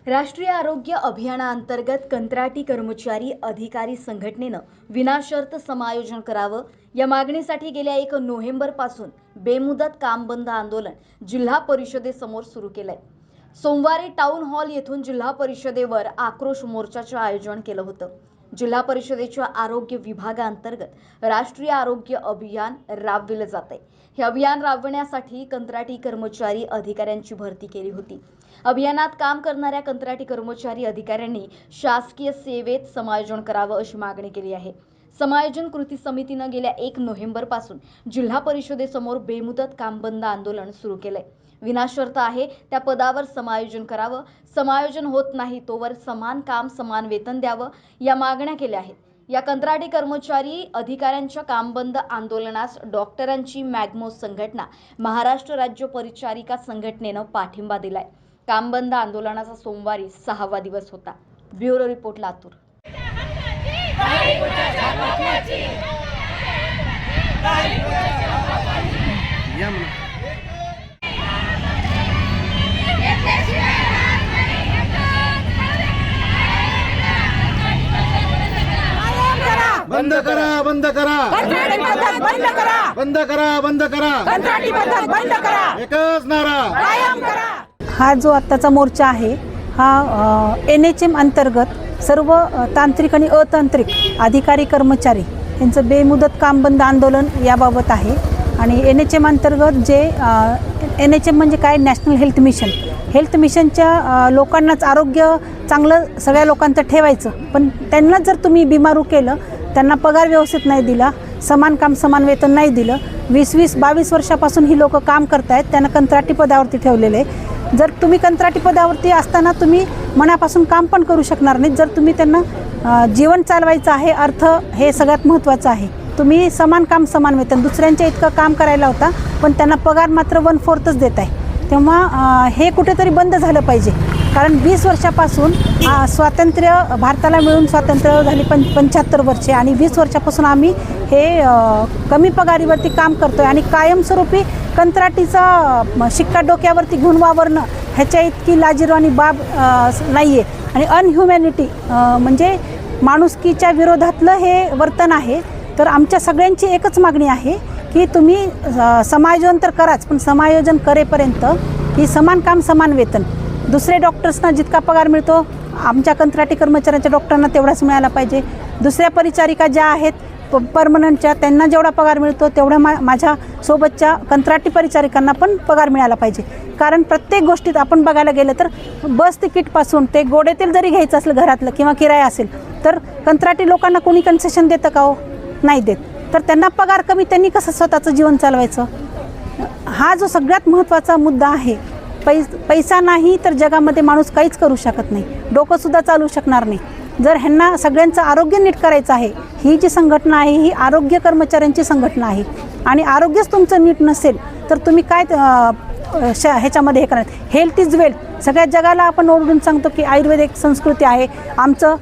राष्ट्रीय आरोग्य अभियानाअंतर्गत कंत्राटी कर्मचारी अधिकारी संघटनेनं विनाशर्त समायोजन करावं या मागणीसाठी गेल्या 1 नोव्हेंबरपासून बेमुदत काम बंद आंदोलन जिल्हा परिषदेसमोर सुरू केलंय। सोमवारी टाउन हॉल येथून जिल्हा परिषदेवर आक्रोश मोर्चाचे आयोजन केलं होतं। जिल्हा परिषदेच्या आरोग्य विभागाअंतर्गत राष्ट्रीय आरोग्य अभियान राबविलं जातंय। हे अभियान राबवण्यासाठी कंत्राटी कर्मचारी अधिकाऱ्यांची भरती केली होती। अभियानात काम करणाऱ्या कंत्राटी कर्मचारी अधिकाऱ्यांनी शासकीय सेवेत समायोजन करावं अशी मागणी केली आहे। समायोजन कृती समितीनं गेल्या 1 नोव्हेंबरपासून जिल्हा परिषदेसमोर बेमुदत काम बंद आंदोलन सुरू केलंय। विनाशर्त आहे त्या पदावर समायोजन करावं, समायोजन होत नाही तोवर समान काम समान वेतन द्यावं या मागण्या केल्या आहेत। या कंत्राटी कर्मचारी अधिकाऱ्यांच्या कामबंद आंदोलनास डॉक्टरांची मॅग्मो संघटना, महाराष्ट्र राज्य परिचारिका संघटनेनं पाठिंबा दिलाय। कामबंद आंदोलनाचा सोमवारी 6वा दिवस होता। Bureau report, Latur. बंद करा, बंद करा, कंत्राटी पद्धत बंद करा, बंद करा, बंद करा, कंत्राटी पद्धत बंद करा, एकच नारा कायम करा। हा जो आत्ताचा मोर्चा आहे हा NHM अंतर्गत सर्व तांत्रिक आणि अतांत्रिक अधिकारी कर्मचारी यांचं बेमुदत काम बंद आंदोलन याबाबत आहे। आणि NHM अंतर्गत जे NHM म्हणजे काय, नॅशनल हेल्थ मिशनच्या लोकांनाच आरोग्य चांगलं सगळ्या लोकांचं ठेवायचं, पण त्यांना जर तुम्ही बिमारू केलं, त्यांना पगार व्यवस्थित नाही दिला, समान काम समान वेतन नाही दिलं, 20-22 वर्षापासून ही लोक काम करतायत, त्यांना कंत्राटी पदावरती ठेवलेले आहे। जर तुम्ही कंत्राटी पदावरती असताना तुम्ही मनापासून काम पण करू शकणार नाही। जर तुम्ही त्यांना जीवन चालवायचं आहे, अर्थ हे सगळ्यात महत्त्वाचं आहे। तुम्ही समान काम समान वेतन, दुसऱ्यांच्या इतकं काम करायला होता पण त्यांना पगार मात्र 1/4च देत आहे। तेव्हा हे कुठेतरी बंद झालं पाहिजे, कारण 20 वर्षापासून स्वातंत्र्य भारताला मिळून स्वातंत्र्य झाली 75 वर्षे आणि 20 वर्षापासून हे कमी पगारीवरती काम करतोय आणि कायमस्वरूपी कंत्राटीचा शिक्का डोक्यावरती घेऊन वावरणं ह्याच्या इतकी लाजिरवाणी बाब नाही आहे। आणि अनह्युमॅनिटी म्हणजे माणुसकीच्या विरोधातलं हे वर्तन आहे। तर आमच्या सगळ्यांची एकच मागणी आहे की तुम्ही समायोजन तर कराच, पण समायोजन करेपर्यंत ही समान काम समान वेतन, दुसरे डॉक्टर्सना जितका पगार मिळतो आमच्या कंत्राटी कर्मचाऱ्यांच्या डॉक्टरांना तेवढाच मिळाला पाहिजे। दुसऱ्या परिचारिका ज्या आहेत परमनंटच्या त्यांना जेवढा पगार मिळतो तेवढा माझ्या सोबतच्या कंत्राटी परिचारिकांना पण पगार मिळाला पाहिजे। कारण प्रत्येक गोष्टीत आपण बघायला गेलं तर बस तिकीटपासून ते गोडेतील जरी घ्यायचं असेल घरातलं किंवा किराया असेल तर कंत्राटी लोकांना कोणी कन्सेशन देतं का हो? नाही देत। तर त्यांना पगार कमी, त्यांनी कसं स्वतःचं जीवन चालवायचं? हा जो सगळ्यात महत्त्वाचा मुद्दा आहे। पैसा नाही तर जगामध्ये माणूस काहीच करू शकत नाही, डोकंसुद्धा चालू शकणार नाही। जर ह्यांना सगळ्यांचं आरोग्य नीट करायचं आहे, ही जी संघटना आहे ही आरोग्य कर्मचाऱ्यांची संघटना आहे आणि आरोग्यच तुमचं नीट नसेल तर तुम्ही काय ह्याच्यामध्ये हे करणार? हेल्थ इज वेल्थ सगळ्या जगाला आपण ओरडून सांगतो की आयुर्वेदिक संस्कृती आहे, आमचं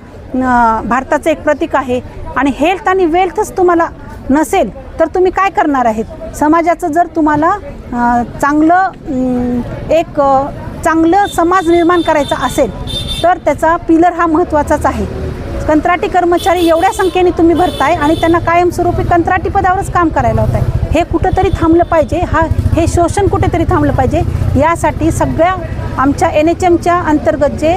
भारताचं एक प्रतीक आहे। आणि हेल्थ आणि वेल्थच तुम्हाला नसेल तर तुम्ही काय करणार आहेत? समाजाचं जर तुम्हाला चांगलं समाज निर्माण करायचा असेल तर त्याचा पिलर हा महत्त्वाचाच आहे। कंत्राटी कर्मचारी एवढ्या संख्येने तुम्ही भरताय आणि त्यांना कायमस्वरूपी कंत्राटी पदावरच काम करायला होत आहे, हे कुठंतरी थांबलं पाहिजे। हे शोषण कुठेतरी थांबलं पाहिजे। यासाठी सगळ्या आमच्या NHMच्या अंतर्गत जे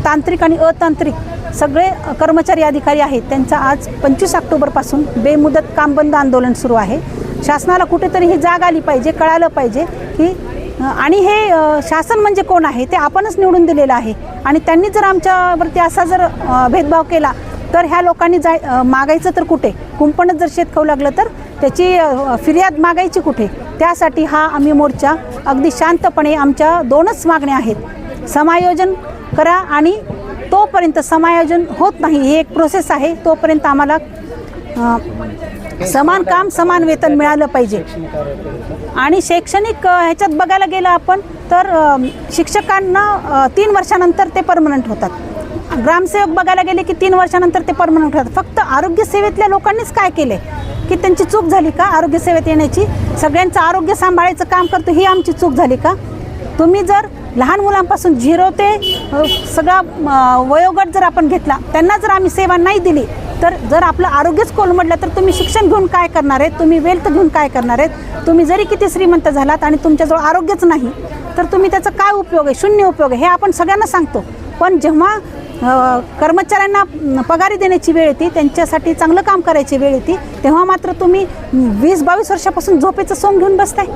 तांत्रिक आणि अतांत्रिक सगळे कर्मचारी अधिकारी आहेत त्यांचा आज 25 ऑक्टोबरपासून बेमुदत काम बंद आंदोलन सुरू आहे। शासनाला कुठेतरी ही जाग आली पाहिजे, कळालं पाहिजे की आणि हे शासन म्हणजे कोण आहे ते आपणच निवडून दिलेलं आहे। आणि त्यांनी जर आमच्यावरती असा जर भेदभाव केला तर ह्या लोकांनी मागायचं तर कुठे? कुंपणच जर शेत खाऊ लागलं तर त्याची फिर्याद मागायची कुठे? त्यासाठी हा आम्ही मोर्चा अगदी शांतपणे, आमच्या 2च मागण्या आहेत, समायोजन करा आणि तोपर्यंत समायोजन होत नाही, ही एक प्रोसेस आहे, तोपर्यंत आम्हाला समान काम समान वेतन मिळालं पाहिजे। आणि शैक्षणिक ह्याच्यात बघायला गेलं आपण तर शिक्षकांना 3 वर्षानंतर ते परमनंट होतात, ग्रामसेवक बघायला गेले की 3 वर्षानंतर ते परमनंट होतात। फक्त आरोग्य सेवेतल्या लोकांनीच काय केले की त्यांची चूक झाली का आरोग्य सेवेत येण्याची? सगळ्यांचं आरोग्य सांभाळायचं काम करतो ही आमची चूक झाली का? तुम्ही जर लहान मुलांपासून 0 ते सगळा वयोगट जर आपण घेतला, त्यांना जर आम्ही सेवा नाही दिली, तर जर आपलं आरोग्यच कोलमडलं तर तुम्ही शिक्षण घेऊन काय करणार आहेत, तुम्ही वेल्थ घेऊन काय करणार आहेत? तुम्ही जरी किती श्रीमंत झालात आणि तुमच्याजवळ आरोग्यच नाही, तर तुम्ही त्याचा काय उपयोग आहे? शून्य उपयोग आहे. हे आपण सगळ्यांना सांगतो. पण जेव्हा कर्मचाऱ्यांना पगारी देण्याची वेळ येते, त्यांच्यासाठी चांगलं काम करायची वेळ येते, तेव्हा मात्र तुम्ही 20-22 वर्षापासून झोपेचं सोंग घेऊन बसताय.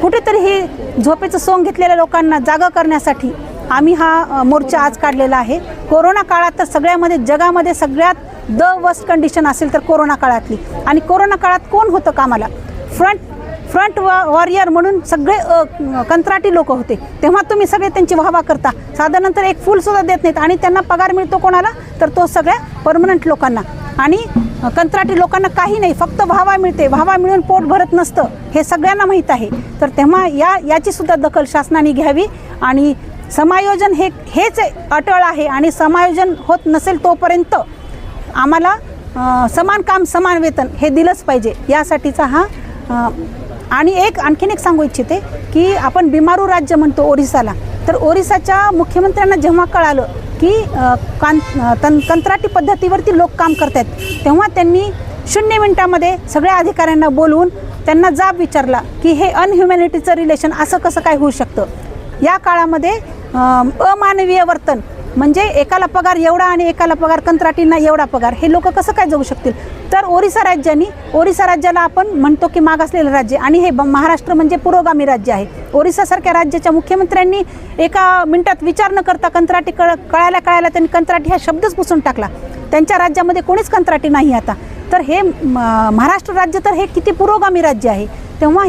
कुठेतरी हे झोपेचं सोंग घेतलेल्या लोकांना जागा करण्यासाठी आम्ही हा मोर्चा आज काढलेला आहे. कोरोना काळात तर सगळ्यामध्ये जगामध्ये सगळ्यात द वर्स्ट कंडिशन असेल तर कोरोना काळातली. आणि कोरोना काळात कोण होतं कामाला? फ्रंट वॉरियर म्हणून सगळे कंत्राटी लोक होते. तेव्हा तुम्ही सगळे त्यांची वाहवा करता. साधारणतः एक फुलसुद्धा देत नाहीत आणि त्यांना पगार मिळतो कोणाला? तर तो सगळ्या परमनंट लोकांना. आणि कंत्राटी लोकांना काही नाही, फक्त वाहवा मिळते. वाहवा मिळून पोट भरत नसतं, हे सगळ्यांना माहीत आहे. तर तेव्हा याची सुद्धा दखल शासनाने घ्यावी. आणि समायोजन हेच अटळ आहे. आणि समायोजन होत नसेल तोपर्यंत आम्हाला समान काम समान वेतन हे दिलंच पाहिजे. यासाठीचा हा आणि आणखीन एक सांगू इच्छिते की आपण बिमारू राज्य म्हणतो ओरिसाला. तर ओरिसाच्या मुख्यमंत्र्यांना जेव्हा कळालं की कंत्राटी पद्धतीवरती लोक काम करत आहेत, तेव्हा त्यांनी 0 मिनिटामध्ये सगळ्या अधिकाऱ्यांना बोलवून त्यांना जाब विचारला की हे अनह्युमॅनिटीचं रिलेशन असं कसं काय होऊ शकतं. या काळामध्ये अमानवीय वर्तन म्हणजे एकाला पगार एवढा आणि एकाला पगार कंत्राटींना एवढा पगार, हे लोक कसं काय जगू शकतील? तर ओरिसा राज्याला आपण म्हणतो की मागासलेलं राज्य, आणि हे महाराष्ट्र म्हणजे पुरोगामी राज्य आहे. ओरिसासारख्या राज्याच्या मुख्यमंत्र्यांनी एका मिनिटात विचार न करता कंत्राटी कळायला त्यांनी कंत्राटी हा शब्दच पुसून टाकला. त्यांच्या राज्यामध्ये कोणीच कंत्राटी नाही आता. तर हे महाराष्ट्र राज्य तर हे किती पुरोगामी राज्य आहे. तेव्हा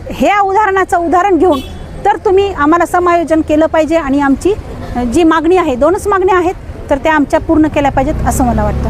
ह्या उदाहरण घेऊन तर तुम्ही आम्हाला समायोजन केलं पाहिजे. आणि आमची जी मागणी आहे, 2च मागण्या आहेत, तर त्या आमच्या पूर्ण केल्या पाहिजेत असं मला वाटतं.